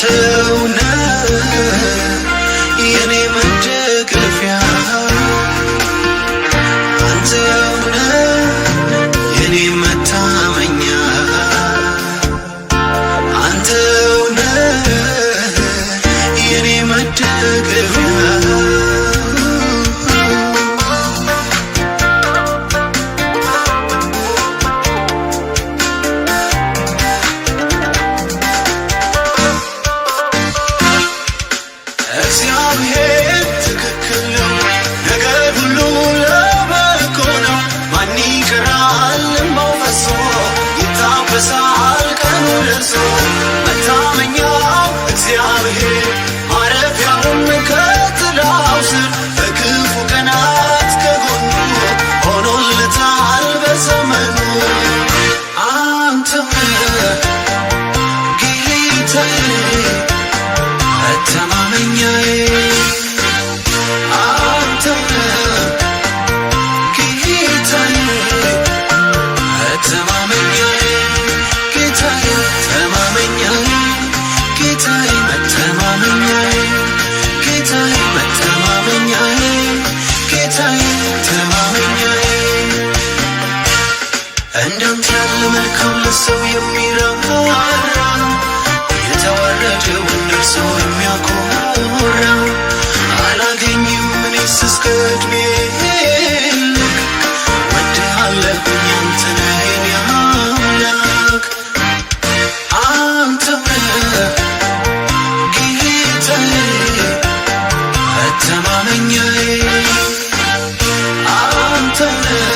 አንተውነ የኔ መደገፊያ አንተውነ የኔ መታመኛ አንተውነ የኔ መደገፊያ ሰው የሚራራ የተዋረደውን ነፍሱ የሚያኮራ አላገኝም እኔስ እስከ ዕድሜ ልክ ወድሃለሁኝ አንተ ነህ የኔ አምላክ አንተ ነህ ጌታዬ መተማመኛዬ አንተ ነህ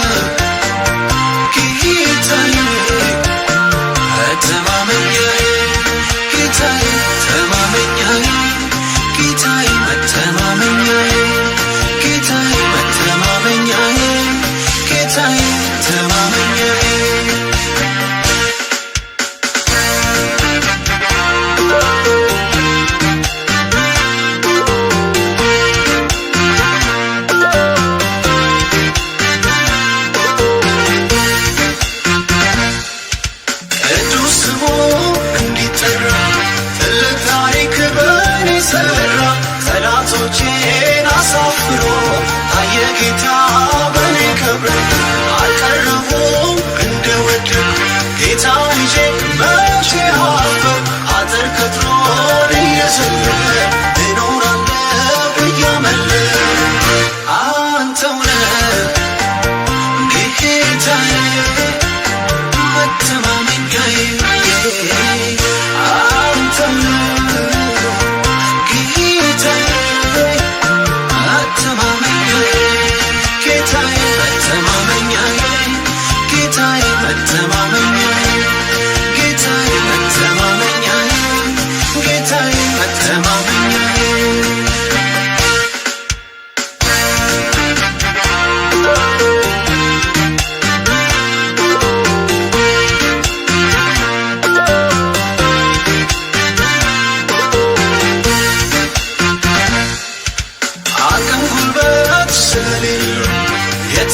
ጠላቶቼን አሳፍሮ ታየ ጌታ በኔ ክብር አልቀረቡም እንደወደድኩ ጌታ ልጄ መቼ አፈር አጥር ቅጥሩን እየዘለለ እኖራለሁ እያመለኩ አንተው ነህ ጌታዬ መተማመኛዬ አንተው ነህ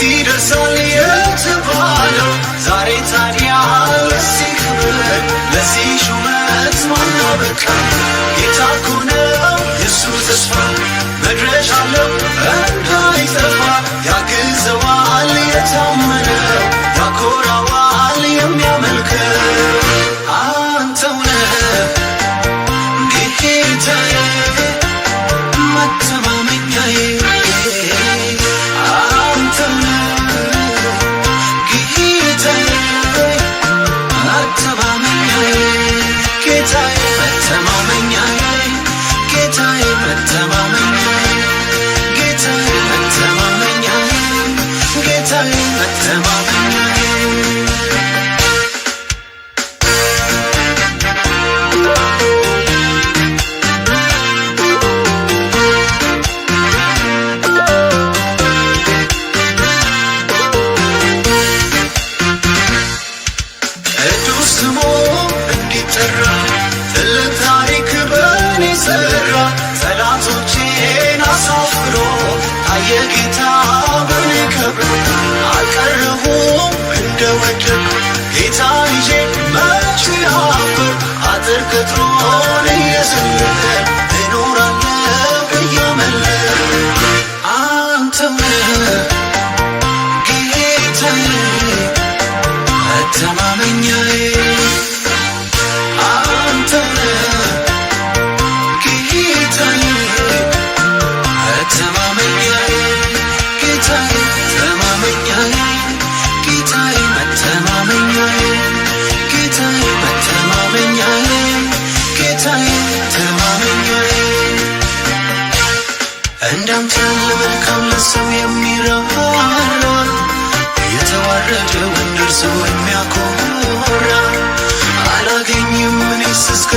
ይደርሳል የተባለው ዛሬ ታዲያ ለዚህ ክብር ለዚህ ሹመት ማን አበቃ? ጌታ እኮ ነው የእሱ ተስፋ መድረሻ አለው እንዳይጠፋ ያግዘዋል የታመነው ያኮራዋል የሚያመልከው አንተው ነህ ጌታዬ መተማመኛዬ ጠላቶቼን አሳፍሮ ታየ ጌታ በኔ ክብር አልቀረሁም እንደወደድኩ ጌታ ልጄ መቼ አፈር አጥር ቅጥሩን እየዘለለ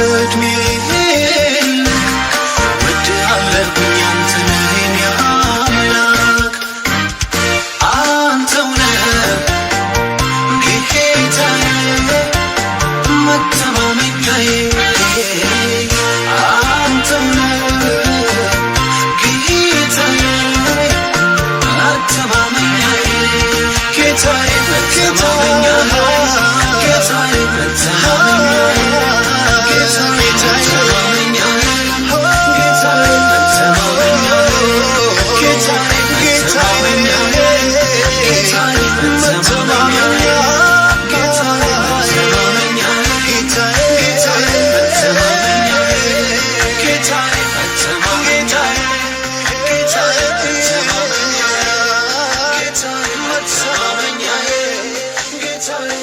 እድሜ ወድሃለሁኝ አንተን የኔ አምላክ አንተው ነህ ጌታዬ መተማመኛዬ አንተው ነህ ጌታዬ መተማመኛዬ ጌታዬ መተማመኛዬ ጌታዬ መተማመኛዬ Time